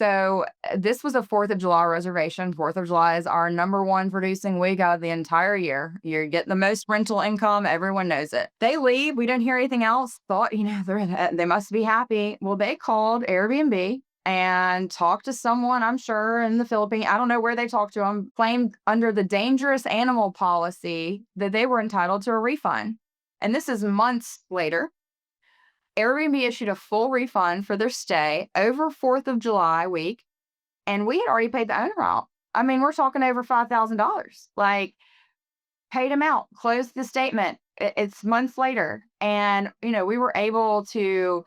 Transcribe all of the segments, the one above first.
So this was a 4th of July reservation. 4th of July is our number one producing week out of the entire year. You're getting the most rental income. Everyone knows it. They leave. We didn't hear anything else. Thought, they must be happy. Well, they called Airbnb and talked to someone, I'm sure, in the Philippines. I don't know where they talked to them, claimed under the dangerous animal policy that they were entitled to a refund. And this is months later. Airbnb issued a full refund for their stay over 4th of July week, and we had already paid the owner out. I mean, we're talking over $5,000. Like, paid him out, closed the statement. It's months later. And, we were able to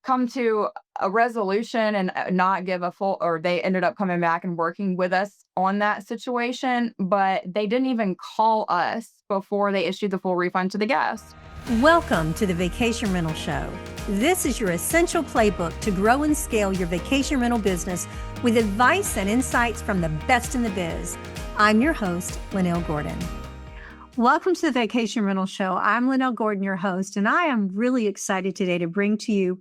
come to a resolution and not give a full, or they ended up coming back and working with us on that situation, but they didn't even call us before they issued the full refund to the guests. Welcome to the Vacation Rental Show. This is your essential playbook to grow and scale your vacation rental business with advice and insights from the best in the biz. I'm your host, Linnell Gordon. Welcome to the Vacation Rental Show. I'm Linnell Gordon, your host, and I am really excited today to bring to you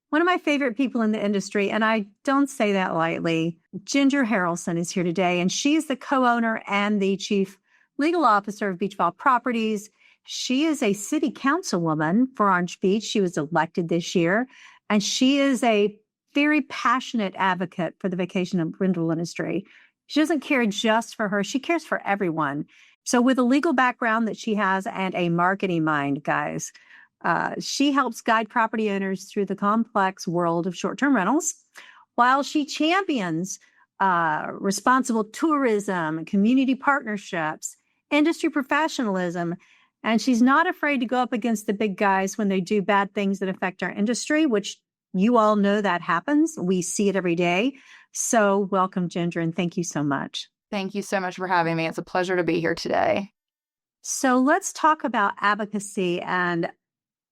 one of my favorite people in the industry, and I don't say that lightly. Ginger Harrelson is here today, and she's the co-owner and the chief legal officer of Beachball Properties. She is a city councilwoman for Orange Beach. She was elected this year, and she is a very passionate advocate for the vacation rental industry. She doesn't care just for her. She cares for everyone. So with a legal background that she has and a marketing mind, guys, she helps guide property owners through the complex world of short-term rentals while she champions responsible tourism, community partnerships, industry professionalism. And she's not afraid to go up against the big guys when they do bad things that affect our industry, which you all know that happens. We see it every day. So welcome, Ginger, and thank you so much. Thank you so much for having me. It's a pleasure to be here today. So let's talk about advocacy. And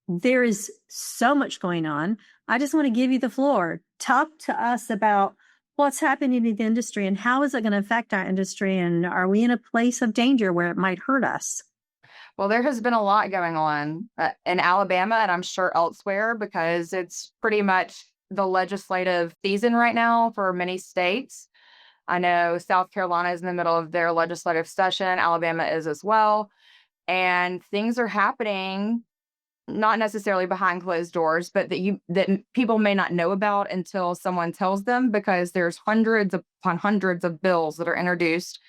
there is so much going on. I just want to give you the floor. Talk to us about what's happening in the industry and how is it going to affect our industry? And are we in a place of danger where it might hurt us? Well, there has been a lot going on in Alabama, and I'm sure elsewhere, because it's pretty much the legislative season right now for many states. I know South Carolina is in the middle of their legislative session. Alabama is as well. And things are happening, not necessarily behind closed doors, but that people may not know about until someone tells them, because there's hundreds upon hundreds of bills that are introduced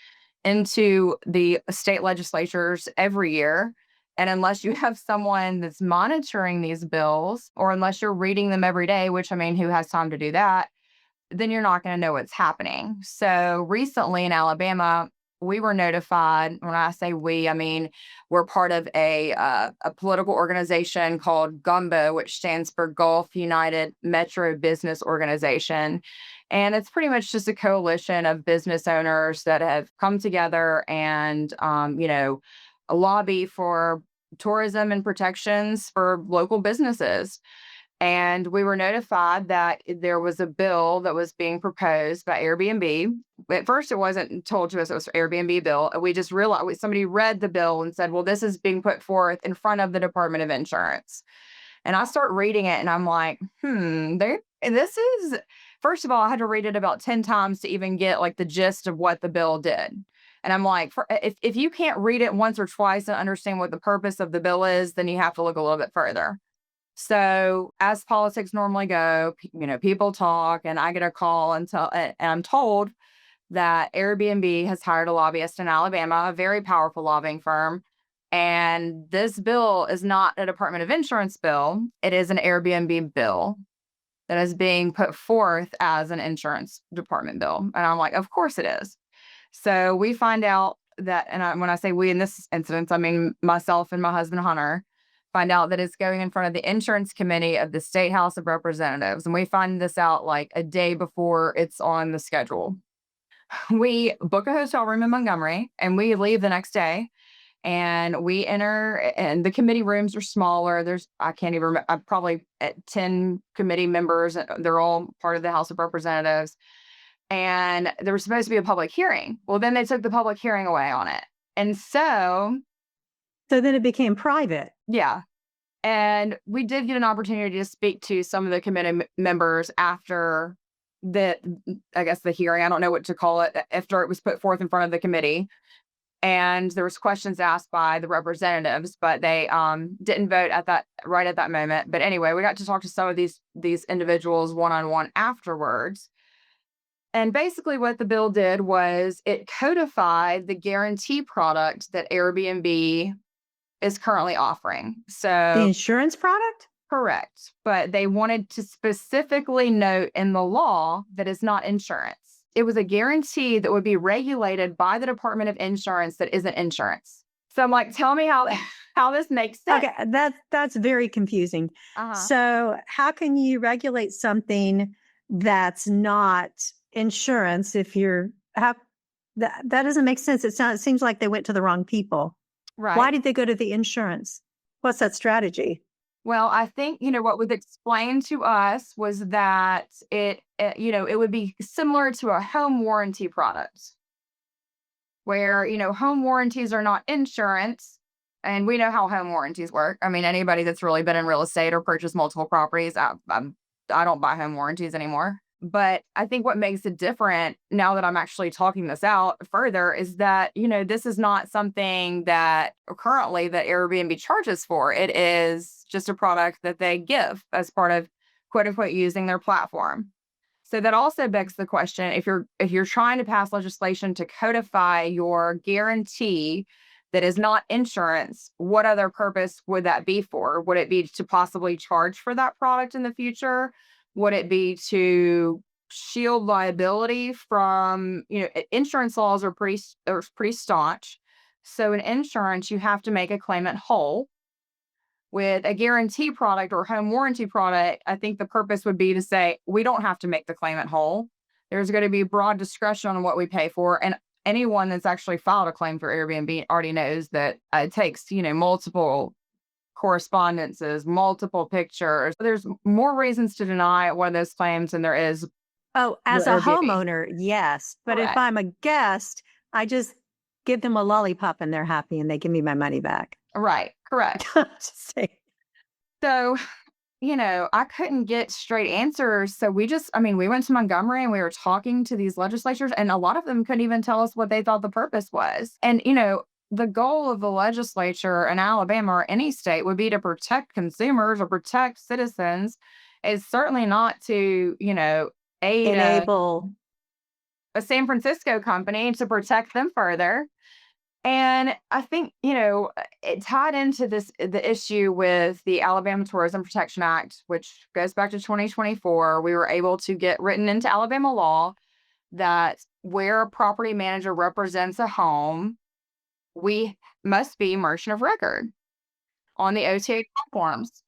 into the state legislatures every year. And unless you have someone that's monitoring these bills, or unless you're reading them every day, which, I mean, who has time to do that, then you're not going to know what's happening. So recently in Alabama, we were notified. When I say we, I mean, we're part of a political organization called GUMBO, which stands for Gulf United Metro Business Organization. And it's pretty much just a coalition of business owners that have come together and, lobby for tourism and protections for local businesses. And we were notified that there was a bill that was being proposed by Airbnb. At first, it wasn't told to us it was an Airbnb bill. We just realized somebody read the bill and said, well, this is being put forth in front of the Department of Insurance. And I start reading it and I'm like, this is, first of all, I had to read it about 10 times to even get like the gist of what the bill did. And I'm like, if you can't read it once or twice and understand what the purpose of the bill is, then you have to look a little bit further. So as politics normally go, people talk, and I get a call and I'm told that Airbnb has hired a lobbyist in Alabama, a very powerful lobbying firm. And this bill is not a Department of Insurance bill. It is an Airbnb bill that is being put forth as an insurance department bill. And I'm like, of course it is. So we find out that, and when I say we in this instance, I mean myself and my husband, Hunter, find out that it's going in front of the insurance committee of the State House of Representatives. And we find this out like a day before it's on the schedule. We book a hotel room in Montgomery and we leave the next day, and we enter, and the committee rooms are smaller. I can't even remember, probably at 10 committee members. They're all part of the House of Representatives. And there was supposed to be a public hearing. Well, then they took the public hearing away on it. And so then it became private. Yeah. And we did get an opportunity to speak to some of the committee members after the, I guess the hearing, I don't know what to call it, after it was put forth in front of the committee. And there was questions asked by the representatives, but they didn't vote at that moment. But anyway, we got to talk to some of these individuals one-on-one afterwards. And basically what the bill did was it codified the guarantee product that Airbnb is currently offering. The So insurance product? correct. But they wanted to specifically note in the law that it's not insurance. It was a guarantee that would be regulated by the Department of Insurance that isn't insurance. So I'm like, tell me how this makes sense. Okay, that's very confusing. Uh-huh. So how can you regulate something that's not insurance if you're that doesn't make sense. It seems like they went to the wrong people. Right. Why did they go to the insurance? What's that strategy? Well, I think, what was explained to us was that it would be similar to a home warranty product where, home warranties are not insurance. And we know how home warranties work. I mean, anybody that's really been in real estate or purchased multiple properties, I don't buy home warranties anymore. But I think what makes it different now that I'm actually talking this out further is that, this is not something that currently that Airbnb charges for. It is just a product that they give as part of quote unquote using their platform. So that also begs the question, if you're trying to pass legislation to codify your guarantee that is not insurance, what other purpose would that be for? Would it be to possibly charge for that product in the future? Would it be to shield liability from, insurance laws are pretty staunch. So in insurance, you have to make a claimant whole. With a guarantee product or home warranty product, I think the purpose would be to say, we don't have to make the claimant whole. There's going to be broad discretion on what we pay for. And anyone that's actually filed a claim for Airbnb already knows that it takes, multiple correspondences, multiple pictures. There's more reasons to deny one of those claims than there is. Oh, as a homeowner, yes. But Correct. If I'm a guest, I just give them a lollipop and they're happy and they give me my money back. Right. Correct. Just saying. So, I couldn't get straight answers. So we went to Montgomery and we were talking to these legislatures, and a lot of them couldn't even tell us what they thought the purpose was. And, the goal of the legislature in Alabama or any state would be to protect consumers or protect citizens. It's certainly not to, Enable a San Francisco company to protect them further. And I think, it tied into the issue with the Alabama Tourism Protection Act, which goes back to 2024. We were able to get written into Alabama law that where a property manager represents a home, we must be merchant of record on the OTA platforms.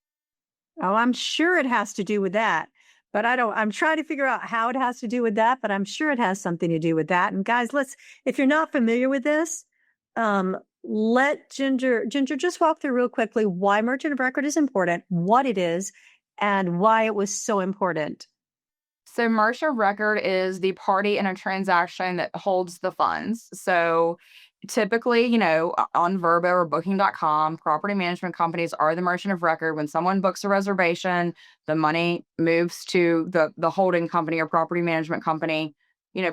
Oh, I'm sure it has to do with that. But I'm trying to figure out how it has to do with that, but I'm sure it has something to do with that. And guys, if you're not familiar with this, let Ginger just walk through real quickly why merchant of record is important, what it is, and why it was so important. So merchant of record is the party in a transaction that holds the funds. So typically, on Vrbo or booking.com, property management companies are the merchant of record. When someone books a reservation, the money moves to the holding company or property management company,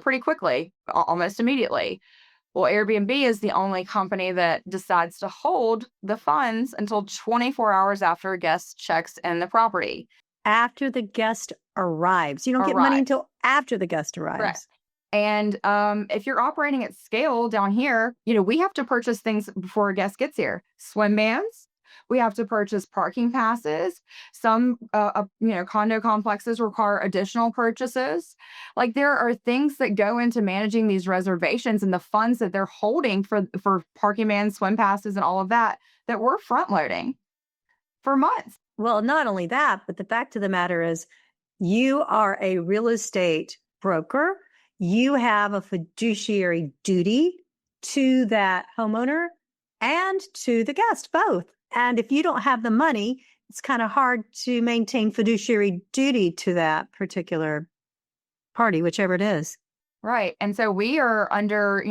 pretty quickly, almost immediately. Well, Airbnb is the only company that decides to hold the funds until 24 hours after a guest checks in the property. After the guest arrives. You don't get money until after the guest arrives. Correct. And if you're operating at scale down here, we have to purchase things before a guest gets here. Swim bans. We have to purchase parking passes. Some, condo complexes require additional purchases. Like there are things that go into managing these reservations and the funds that they're holding for parking bans, swim passes, and all of that we're front loading for months. Well, not only that, but the fact of the matter is you are a real estate broker. You have a fiduciary duty to that homeowner and to the guest, both. And if you don't have the money, it's kind of hard to maintain fiduciary duty to that particular party, whichever it is. Right. And so we are under,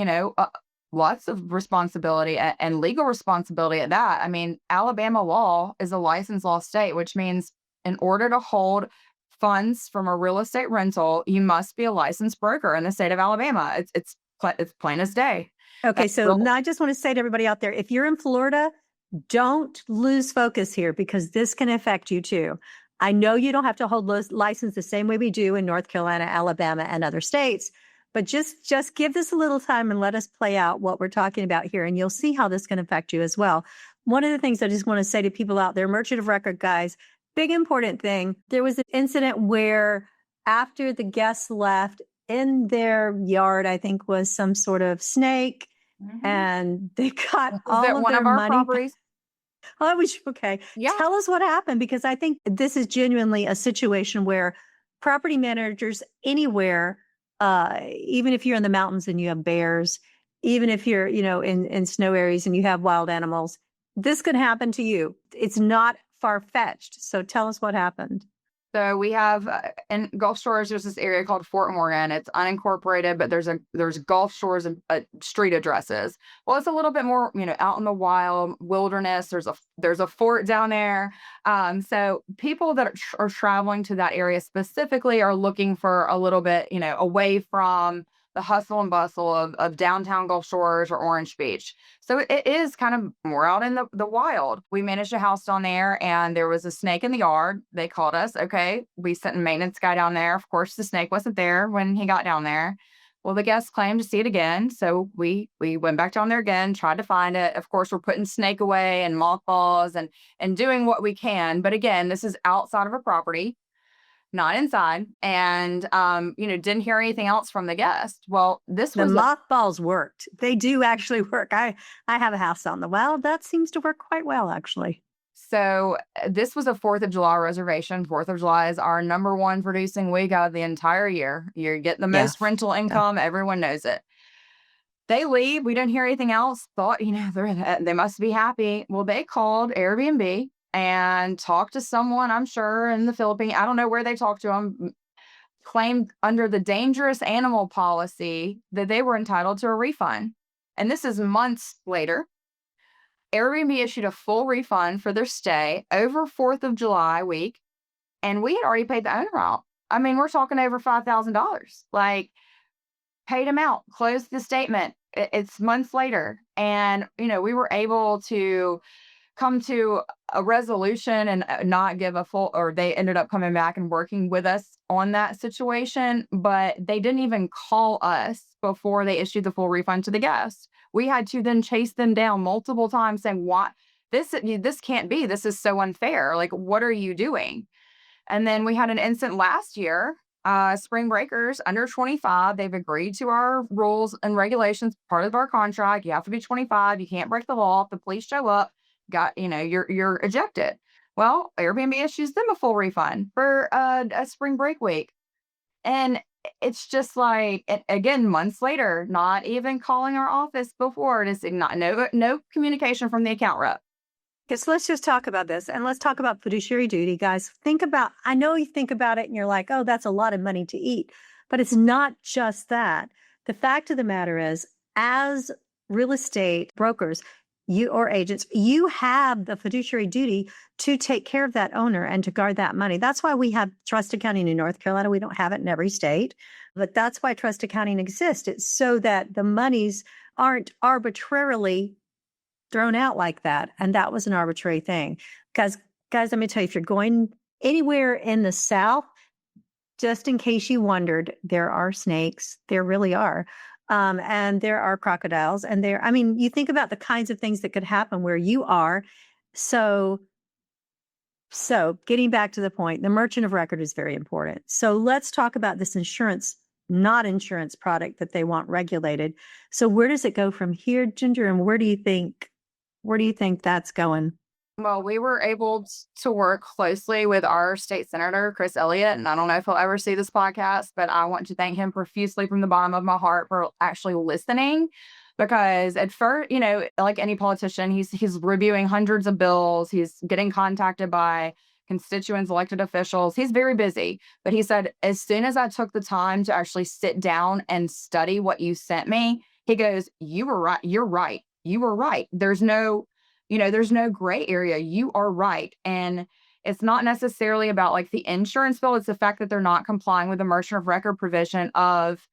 lots of responsibility and legal responsibility at that. I mean, Alabama law is a licensed law state, which means in order to hold funds from a real estate rental, you must be a licensed broker in the state of Alabama. It's plain as day. Okay, so Real- now I just want to say to everybody out there, if you're in Florida, don't lose focus here because this can affect you too. I know you don't have to hold license the same way we do in North Carolina, Alabama, and other states, but just give this a little time and let us play out what we're talking about here, and you'll see how this can affect you as well. One of the things I just want to say to people out there, merchant of record guys, big important thing. There was an incident where after the guests left, in their yard, I think was some sort of snake, and they got Was all it of one their of our money. properties? Oh, I was okay. Yeah. Tell us what happened because I think this is genuinely a situation where property managers anywhere, even if you're in the mountains and you have bears, even if you're, in snow areas and you have wild animals, this could happen to you. It's not far-fetched. So tell us what happened. So we have in Gulf Shores, there's this area called Fort Morgan. It's unincorporated, but there's Gulf Shores and street addresses. Well, it's a little bit more, out in the wild wilderness. There's a fort down there. So people that are traveling to that area specifically are looking for a little bit, away from the hustle and bustle of downtown Gulf Shores or Orange Beach. So it is kind of more out in the wild. We managed a house down there and there was a snake in the yard. They called us. Okay. We sent a maintenance guy down there. Of course, the snake wasn't there when he got down there. Well, the guests claimed to see it again. So we went back down there again, tried to find it. Of course, we're putting snake away and mothballs and doing what we can. But again, this is outside of a property, not inside, and didn't hear anything else from the guest. Well, this The was mothballs worked. They do actually work. I have a house out in the wild. That seems to work quite well, actually. so this was a 4th of July reservation. 4th of July is our number one producing week out of the entire year. You're getting the most rental income. Everyone knows it. They leave. We didn't hear anything else. Thought, they must be happy. Well, they called Airbnb and talked to someone, I'm sure, in the Philippines. I don't know where they talked to them. Claimed under the dangerous animal policy that they were entitled to a refund. And this is months later. Airbnb issued a full refund for their stay over 4th of July week, and we had already paid the owner out. I mean, we're talking over $5,000. Like, paid him out, closed the statement. It's months later. And, we were able to come to a resolution and not give a full, or they ended up coming back and working with us on that situation, but they didn't even call us before they issued the full refund to the guest. We had to then chase them down multiple times saying, "What? This can't be. This is so unfair. Like, what are you doing?" And then we had an incident last year. Spring breakers under 25, they've agreed to our rules and regulations, part of our contract. You have to be 25. You can't break the law. If the police show up, you're ejected. Well, Airbnb issues them a full refund for a spring break week. And it's just like, again, months later, not even calling our office before to say, no communication from the account rep. Okay, so let's just talk about this and let's talk about fiduciary duty, guys. I know you think about it and you're like, oh, that's a lot of money to eat, but it's not just that. The fact of the matter is, as real estate brokers, or agents, you have the fiduciary duty to take care of that owner and to guard that money. That's why we have trust accounting in North Carolina. We don't have it in every state, but that's why trust accounting exists. It's so that the monies aren't arbitrarily thrown out like that. And that was an arbitrary thing. Because, guys, let me tell you, if you're going anywhere in the South, just in case you wondered, there are snakes. There really are. And there are crocodiles and you think about the kinds of things that could happen where you are. So getting back to the point, the merchant of record is very important. So let's talk about this not insurance product that they want regulated. So where does it go from here, Ginger? And where do you think that's going? Well, we were able to work closely with our state senator, Chris Elliott, and I don't know if he'll ever see this podcast, but I want to thank him profusely from the bottom of my heart for actually listening. Because at first, like any politician, he's reviewing hundreds of bills. He's getting contacted by constituents, elected officials. He's very busy. But he said, as soon as I took the time to actually sit down and study what you sent me, he goes, "You were right. You're right. You were right. There's no gray area. You are right." And It's not necessarily about like the insurance bill. It's the fact that they're not complying with the merchant of record provision of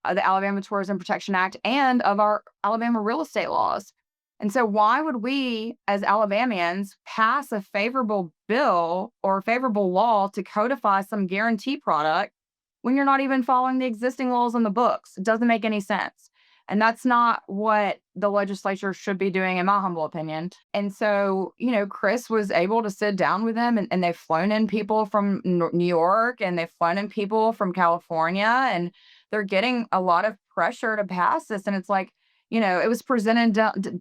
the Alabama Tourism Protection Act and of our Alabama real estate laws. And so, why would we, as Alabamians, pass a favorable bill or favorable law to codify some guarantee product when you're not even following the existing laws on the books? It doesn't make any sense. And that's not what the legislature should be doing, in my humble opinion. And so, Chris was able to sit down with them, and they've flown in people from New York, and they've flown in people from California, and they're getting a lot of pressure to pass this. And it's like, it was presented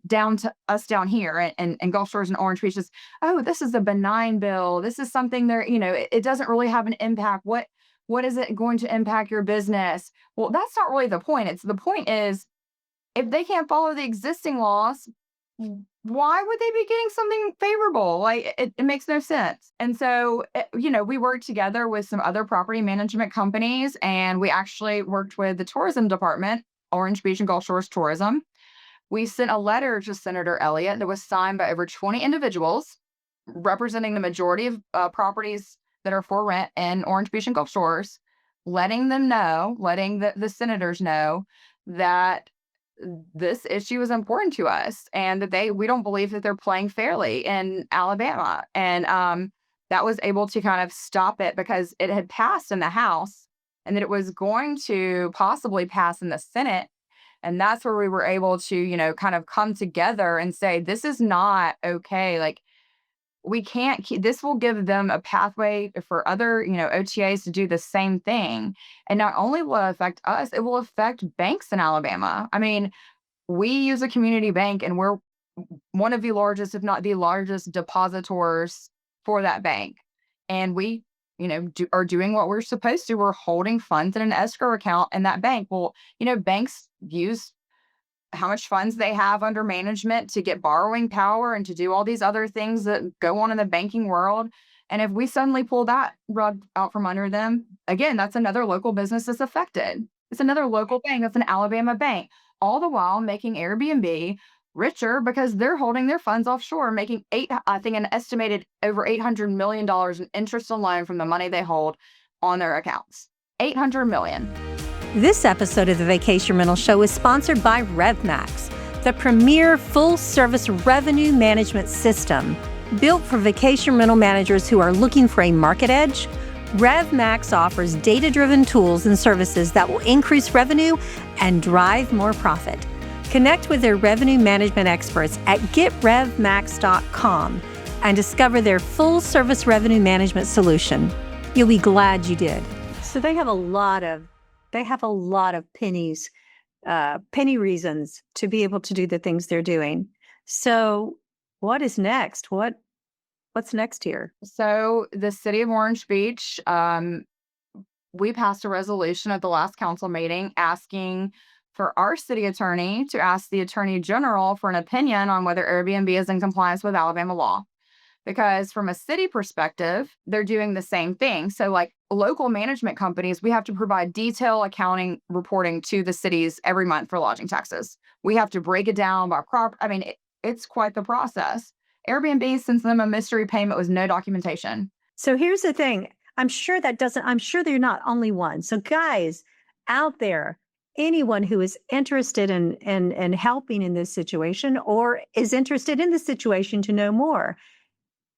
down to us down here and Gulf Shores and Orange Beach. Oh, this is a benign bill. This is something there, it doesn't really have an impact. What is it going to impact your business? Well, that's not really the point. The point is, if they can't follow the existing laws, why would they be getting something favorable? Like, it makes no sense. And so, we worked together with some other property management companies, and we actually worked with the tourism department, Orange Beach and Gulf Shores Tourism. We sent a letter to Senator Elliott that was signed by over 20 individuals representing the majority of properties that are for rent in Orange Beach and Gulf Shores, letting the senators know that this issue is important to us and that we don't believe that they're playing fairly in Alabama. And that was able to kind of stop it because it had passed in the House and that it was going to possibly pass in the Senate. And that's where we were able to, kind of come together and say, this is not okay. Like, we can't keep this. Will give them a pathway for other, OTAs to do the same thing. And not only will it affect us, it will affect banks in Alabama. I mean, we use a community bank and we're one of the largest, if not the largest, depositors for that bank. And we, are doing what we're supposed to. We're holding funds in an escrow account in that bank. Well, banks use how much funds they have under management to get borrowing power and to do all these other things that go on in the banking world. And if we suddenly pull that rug out from under them, again, that's another local business that's affected. It's another local bank. That's an Alabama bank, all the while making Airbnb richer because they're holding their funds offshore, making an estimated over $800 million in interest alone from the money they hold on their accounts. $800 million. This episode of the Vacation Rental Show is sponsored by RevMax, the premier full-service revenue management system. Built for vacation rental managers who are looking for a market edge, RevMax offers data-driven tools and services that will increase revenue and drive more profit. Connect with their revenue management experts at getrevmax.com and discover their full-service revenue management solution. You'll be glad you did. So they have a lot of penny reasons to be able to do the things they're doing. So what is next? What's next here? So the city of Orange Beach, we passed a resolution at the last council meeting asking for our city attorney to ask the attorney general for an opinion on whether Airbnb is in compliance with Alabama law. Because from a city perspective, they're doing the same thing. So like local management companies, we have to provide detailed accounting reporting to the cities every month for lodging taxes. We have to break it down by property. I mean, it's quite the process. Airbnb sends them a mystery payment with no documentation. So here's the thing. I'm sure they're not only one. So guys out there, anyone who is interested in helping in this situation or is interested in the situation to know more,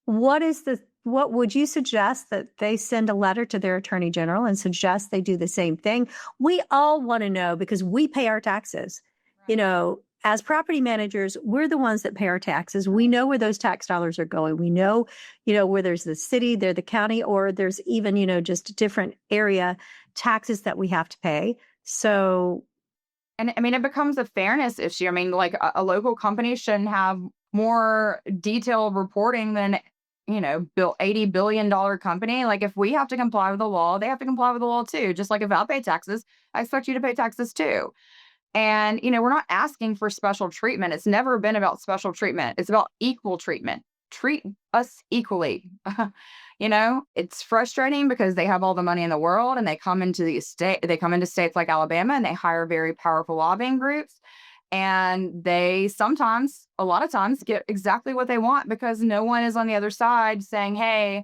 what would you suggest that they send a letter to their attorney general and suggest they do the same thing? We all want to know because we pay our taxes. Right. As property managers, we're the ones that pay our taxes. We know where those tax dollars are going. We know, where there's the city, there's the county, or there's even, just different area taxes that we have to pay. So. And I mean, it becomes a fairness issue. I mean, like a local company shouldn't have more detailed reporting than, built $80 billion company. Like if we have to comply with the law, they have to comply with the law too. Just like if I pay taxes, I expect you to pay taxes too. And, we're not asking for special treatment. It's never been about special treatment. It's about equal treatment. Treat us equally. It's frustrating because they have all the money in the world and they come into states like Alabama and they hire very powerful lobbying groups. And they a lot of times get exactly what they want because no one is on the other side saying, hey,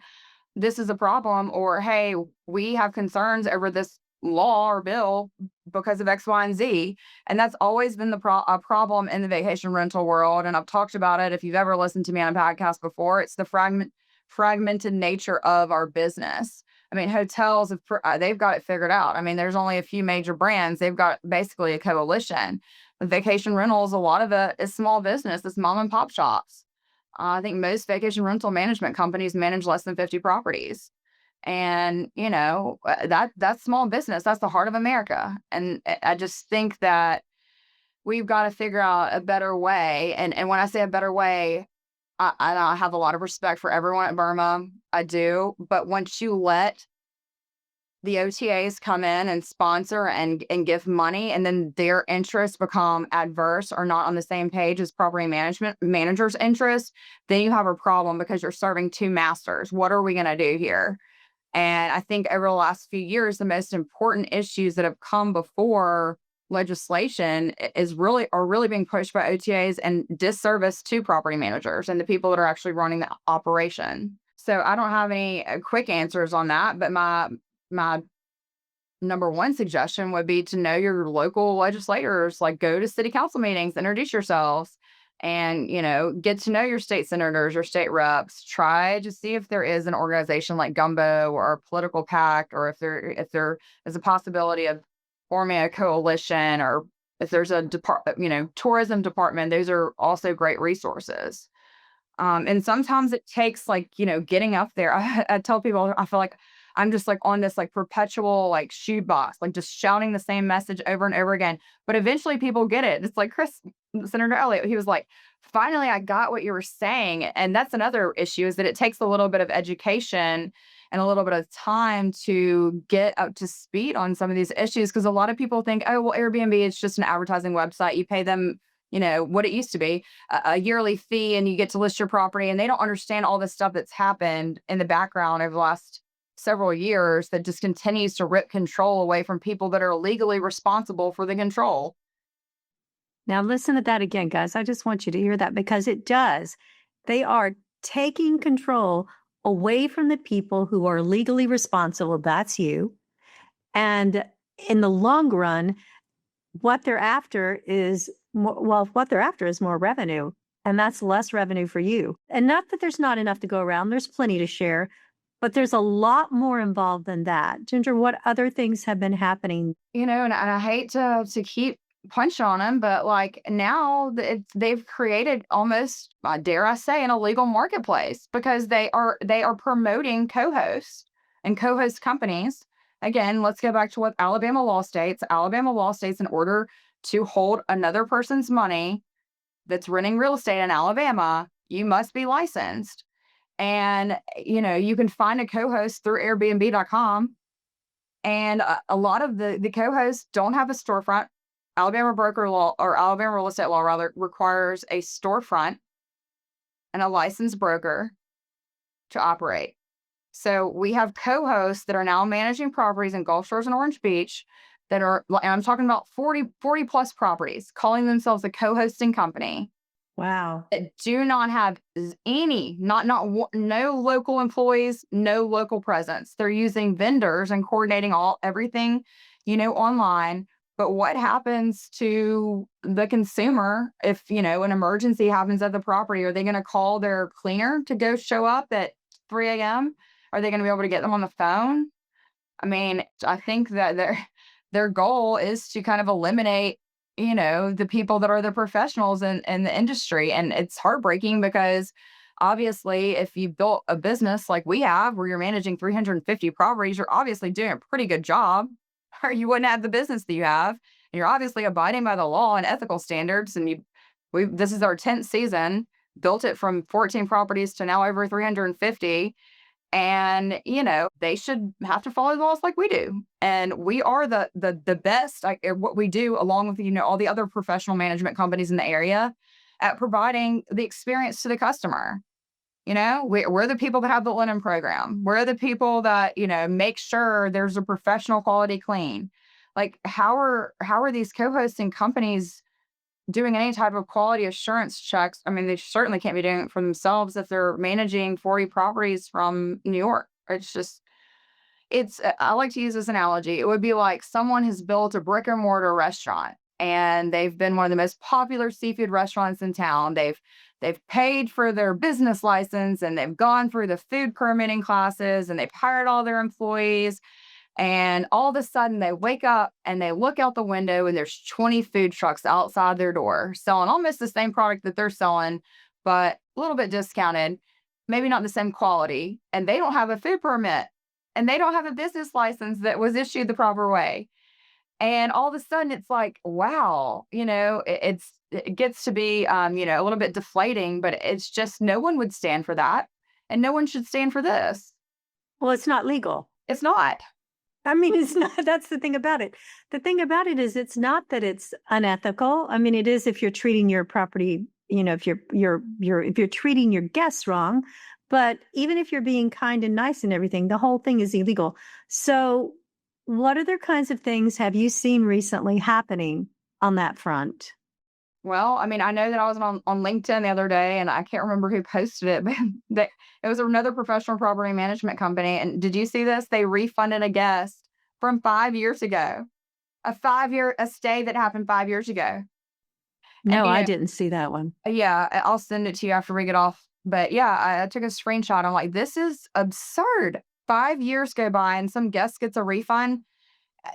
this is a problem, or hey, we have concerns over this law or bill because of X, Y, and Z. And that's always been a problem in the vacation rental world. And I've talked about it. If you've ever listened to me on a podcast before, it's the fragmented nature of our business. I mean, hotels have they've got it figured out. I mean, there's only a few major brands. They've got basically a coalition. With vacation rentals, a lot of it is small business. It's mom and pop shops. I think most vacation rental management companies manage less than 50 properties. And, that's small business. That's the heart of America. And I just think that we've got to figure out a better way. And when I say a better way, I have a lot of respect for everyone at Burma. I do. But once you let the OTAs come in and sponsor and give money, and then their interests become adverse or not on the same page as property management managers' interests, then you have a problem because you're serving two masters. What are we going to do here? And I think over the last few years, the most important issues that have come before legislation are really being pushed by OTAs and disservice to property managers and the people that are actually running the operation. So I don't have any quick answers on that, but my number one suggestion would be to know your local legislators, like go to city council meetings, introduce yourselves, and get to know your state senators, your state reps. Try to see if there is an organization like GUMBO or a political pact, or if there is a possibility of forming a coalition, or if there's a tourism department. Those are also great resources. And sometimes it takes getting up there. I tell people I feel like I'm just on this perpetual shoebox, just shouting the same message over and over again. But eventually people get it. It's like Senator Elliott, he was like, finally, I got what you were saying. And that's another issue, is that it takes a little bit of education and a little bit of time to get up to speed on some of these issues. Because a lot of people think, oh, well, Airbnb is just an advertising website. You pay them what it used to be, a yearly fee, and you get to list your property. And they don't understand all the stuff that's happened in the background over the last several years that just continues to rip control away from people that are legally responsible for the control. Now, listen to that again, guys. I just want you to hear that, because it does. They are taking control away from the people who are legally responsible. That's you. And in the long run, what they're after is more revenue, and that's less revenue for you. And not that there's not enough to go around. There's plenty to share, but there's a lot more involved than that. Ginger, what other things have been happening? And I hate to keep punching on them, but now they've created almost, dare I say, an illegal marketplace, because they are promoting Cohost and Cohost companies. Again, let's go back to what Alabama law states. Alabama law states, in order to hold another person's money that's renting real estate in Alabama, you must be licensed. And, you can find a co-host through Airbnb.com. And a lot of the co-hosts don't have a storefront. Alabama broker law, or Alabama real estate law rather, requires a storefront and a licensed broker to operate. So we have co-hosts that are now managing properties in Gulf Shores and Orange Beach that are, and I'm talking about 40 plus properties, calling themselves a co-hosting company. Wow. That do not have no local employees, no local presence. They're using vendors and coordinating everything, online. But what happens to the consumer if, an emergency happens at the property? Are they going to call their cleaner to go show up at 3 a.m.? Are they going to be able to get them on the phone? I mean, I think that their goal is to kind of eliminate the people that are the professionals in the industry. And it's heartbreaking, because obviously, if you built a business like we have, where you're managing 350 properties, you're obviously doing a pretty good job, or you wouldn't have the business that you have. And you're obviously abiding by the law and ethical standards. And this is our 10th season, built it from 14 properties to now over 350. And, they should have to follow the laws like we do. And we are the best at what we do, along with, all the other professional management companies in the area, at providing the experience to the customer. We're the people that have the linen program. We're the people that, make sure there's a professional quality clean. How are these co-hosting companies doing any type of quality assurance checks? I mean, they certainly can't be doing it for themselves if they're managing 40 properties from New York It's just, I like to use this analogy. It would be like someone has built a brick and mortar restaurant and they've been one of the most popular seafood restaurants in town. They've paid for their business license and they've gone through the food permitting classes and they've hired all their employees. And all of a sudden they wake up and they look out the window and there's 20 food trucks outside their door selling almost the same product that they're selling, but a little bit discounted, maybe not the same quality. And they don't have a food permit and they don't have a business license that was issued the proper way. And all of a sudden it's like, wow, it gets to be, a little bit deflating, but it's just no one would stand for that. And no one should stand for this. Well, it's not legal. It's not. I mean, it's not. That's the thing about it. The thing about it is it's not that it's unethical. I mean, it is if you're treating your property, if you're treating your guests wrong, but even if you're being kind and nice and everything, the whole thing is illegal. So what other kinds of things have you seen recently happening on that front? Well, I mean, I know that I was on LinkedIn the other day, and I can't remember who posted it, but it was another professional property management company. And did you see this? They refunded a guest from 5 years ago, a stay that happened 5 years ago. No, I didn't see that one. Yeah, I'll send it to you after we get off. But yeah, I took a screenshot. I'm like, this is absurd. 5 years go by and some guest gets a refund.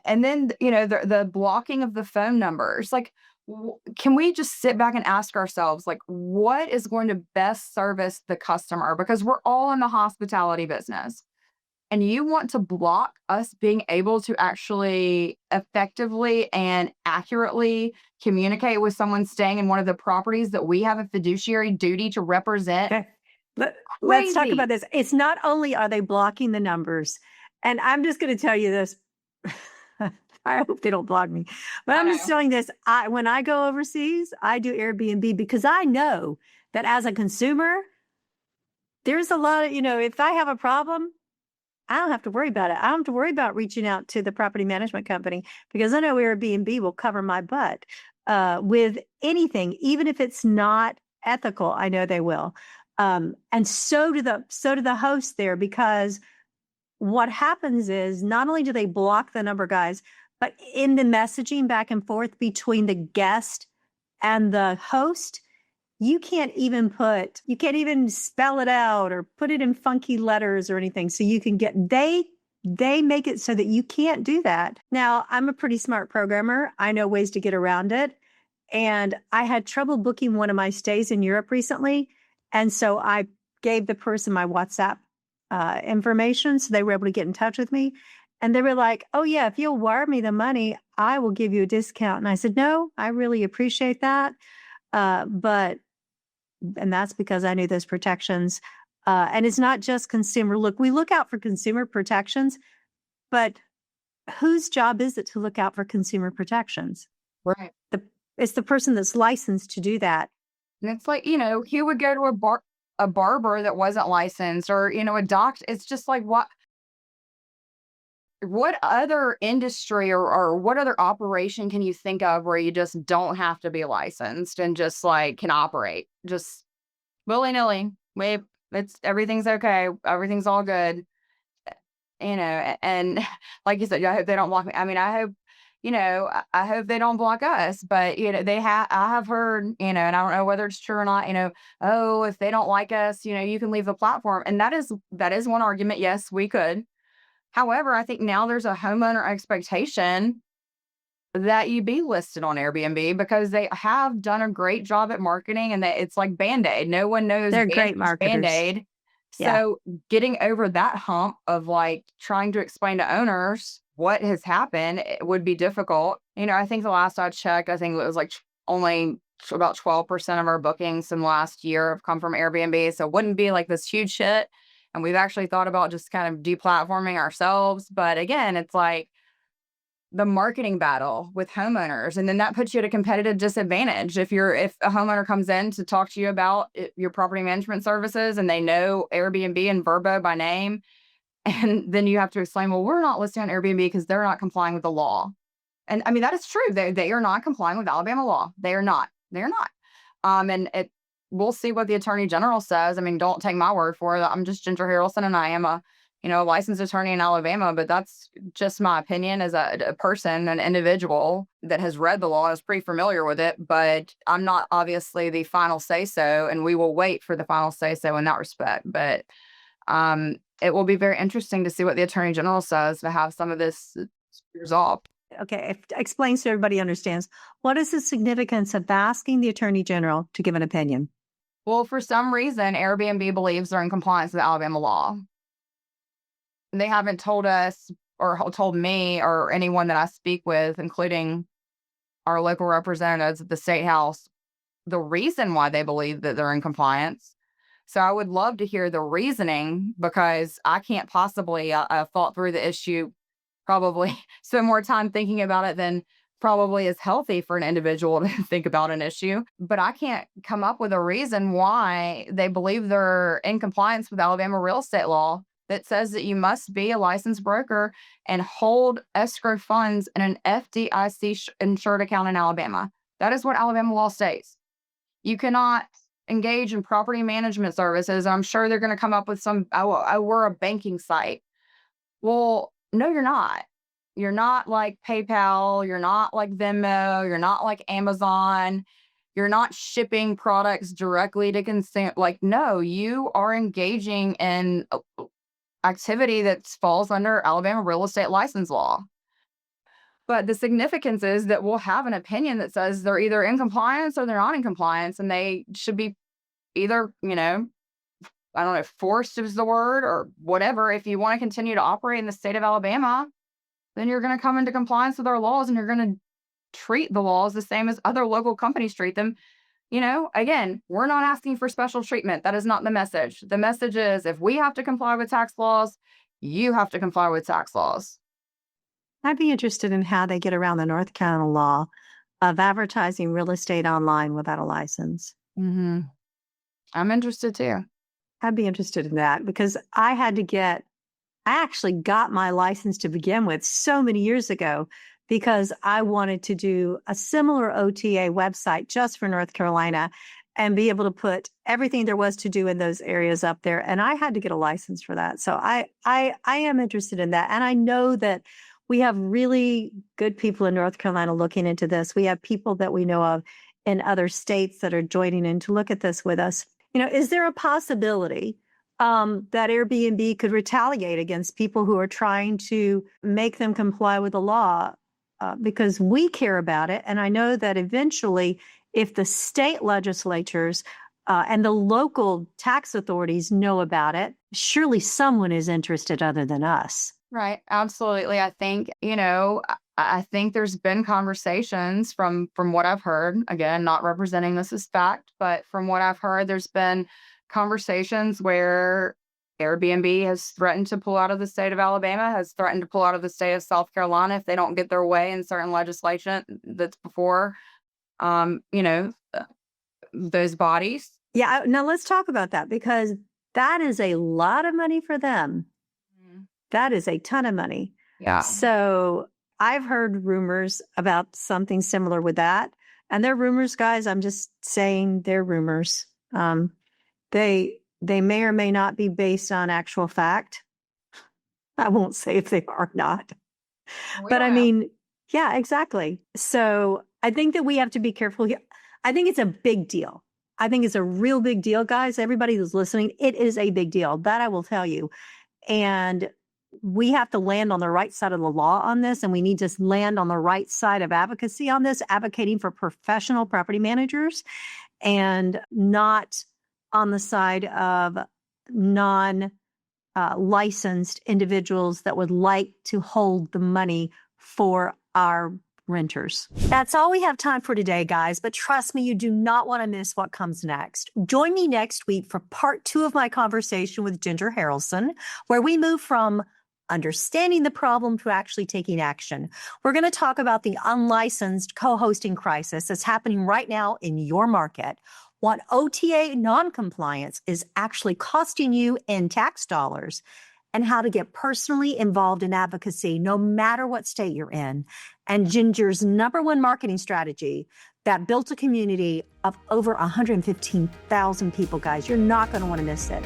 And then, the blocking of the phone numbers, like, can we just sit back and ask ourselves, like, what is going to best service the customer? Because we're all in the hospitality business. And you want to block us being able to actually effectively and accurately communicate with someone staying in one of the properties that we have a fiduciary duty to represent. Okay. Let's talk about this. It's not only are they blocking the numbers, and I'm just going to tell you this. I hope they don't block me, but I'm just telling this. When I go overseas, I do Airbnb because I know that as a consumer, there's a lot of, if I have a problem, I don't have to worry about it. I don't have to worry about reaching out to the property management company because I know Airbnb will cover my butt with anything, even if it's not ethical. I know they will. And so do the hosts there, because what happens is not only do they block the number, guys, but in the messaging back and forth between the guest and the host, you can't even spell it out or put it in funky letters or anything. So you can they make it so that you can't do that. Now, I'm a pretty smart programmer. I know ways to get around it. And I had trouble booking one of my stays in Europe recently. And so I gave the person my WhatsApp information, so they were able to get in touch with me. And they were like, oh yeah, if you'll wire me the money, I will give you a discount. And I said, no, I really appreciate that. And that's because I knew those protections. And it's not just consumer. Look, we look out for consumer protections, but whose job is it to look out for consumer protections? Right. It's the person that's licensed to do that. And it's like, who would go to a barber that wasn't licensed, or, a doctor? It's just like, what other industry or what other operation can you think of where you just don't have to be licensed and just like can operate just willy-nilly? Everything's okay. Everything's all good. And like you said, I hope they don't block me. I mean, I hope, I hope they don't block us, but I have heard, and I don't know whether it's true or not, oh, if they don't like us, you can leave the platform. And that is one argument. Yes, we could. However, I think now there's a homeowner expectation that you be listed on Airbnb because they have done a great job at marketing, and that it's like Band-Aid. No one knows they're great marketers. Band-Aid. So getting over that hump of like trying to explain to owners what has happened, it would be difficult. I think the last I checked, I think it was like only about 12% of our bookings in the last year have come from Airbnb. So it wouldn't be like this huge hit. And we've actually thought about just kind of deplatforming ourselves. But again, it's like the marketing battle with homeowners. And then that puts you at a competitive disadvantage. If a homeowner comes in to talk to you about your property management services and they know Airbnb and Vrbo by name, and then you have to explain, well, we're not listing on Airbnb because they're not complying with the law. And I mean, that is true. They are not complying with Alabama law. They are not. We'll see what the Attorney General says. I mean, don't take my word for it. I'm just Ginger Harrelson, and I am a a licensed attorney in Alabama, but that's just my opinion as a person, an individual that has read the law, is pretty familiar with it, but I'm not obviously the final say-so, and we will wait for the final say-so in that respect. But it will be very interesting to see what the Attorney General says to have some of this resolved. Okay, explain so everybody understands. What is the significance of asking the Attorney General to give an opinion? Well, for some reason, Airbnb believes they're in compliance with Alabama law. They haven't told us or told me or anyone that I speak with, including our local representatives at the State House, the reason why they believe that they're in compliance. So I would love to hear the reasoning, because I can't possibly thought through the issue, probably spend more time thinking about it than probably is healthy for an individual to think about an issue. But I can't come up with a reason why they believe they're in compliance with Alabama real estate law that says that you must be a licensed broker and hold escrow funds in an FDIC insured account in Alabama. That is what Alabama law states. You cannot engage in property management services. I'm sure they're going to come up with some, oh, we're a banking site. Well, no, you're not. You're not like PayPal. You're not like Venmo. You're not like Amazon. You're not shipping products directly to consumer. Like, no, you are engaging in activity that falls under Alabama real estate license law. But the significance is that we'll have an opinion that says they're either in compliance or they're not in compliance, and they should be either, I don't know if forced is the word or whatever. If you want to continue to operate in the state of Alabama, then you're going to come into compliance with our laws, and you're going to treat the laws the same as other local companies treat them. Again, we're not asking for special treatment. That is not the message. The message is, if we have to comply with tax laws, you have to comply with tax laws. I'd be interested in how they get around the North Carolina law of advertising real estate online without a license. Mm-hmm. I'm interested too. I'd be interested in that, because I actually got my license to begin with so many years ago, because I wanted to do a similar OTA website just for North Carolina and be able to put everything there was to do in those areas up there. And I had to get a license for that. So I am interested in that. And I know that we have really good people in North Carolina looking into this. We have people that we know of in other states that are joining in to look at this with us. Is there a possibility that Airbnb could retaliate against people who are trying to make them comply with the law? Because we care about it. And I know that eventually, if the state legislatures and the local tax authorities know about it, surely someone is interested other than us. Right. Absolutely. I think, I think there's been conversations from what I've heard, again, not representing this as fact, but from what I've heard, there's been conversations where Airbnb has threatened to pull out of the state of Alabama, has threatened to pull out of the state of South Carolina if they don't get their way in certain legislation that's before, those bodies. Yeah. Now let's talk about that, because that is a lot of money for them. Mm-hmm. That is a ton of money. Yeah. So I've heard rumors about something similar with that. And they're rumors, guys. I'm just saying they're rumors. They may or may not be based on actual fact. I won't say if they are not. But I mean, yeah, exactly. So I think that we have to be careful here. I think it's a big deal. I think it's a real big deal, guys. Everybody who's listening, it is a big deal. That I will tell you. And we have to land on the right side of the law on this, and we need to land on the right side of advocacy on this, advocating for professional property managers and not on the side of non-licensed individuals that would like to hold the money for our renters. That's all we have time for today, guys. But trust me, you do not want to miss what comes next. Join me next week for part 2 of my conversation with Ginger Harrelson, where we move from understanding the problem to actually taking action. We're going to talk about the unlicensed co-hosting crisis that's happening right now in your market, what OTA non-compliance is actually costing you in tax dollars, and how to get personally involved in advocacy no matter what state you're in, and Ginger's #1 marketing strategy that built a community of over 115,000 people, guys. You're not going to want to miss it.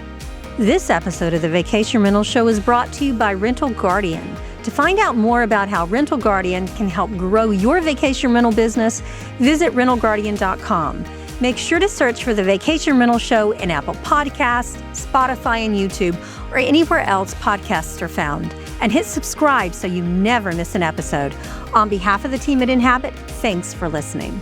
This episode of the Vacation Rental Show is brought to you by Rental Guardian. To find out more about how Rental Guardian can help grow your vacation rental business, visit rentalguardian.com. Make sure to search for the Vacation Rental Show in Apple Podcasts, Spotify, and YouTube, or anywhere else podcasts are found. And hit subscribe so you never miss an episode. On behalf of the team at Inhabit, thanks for listening.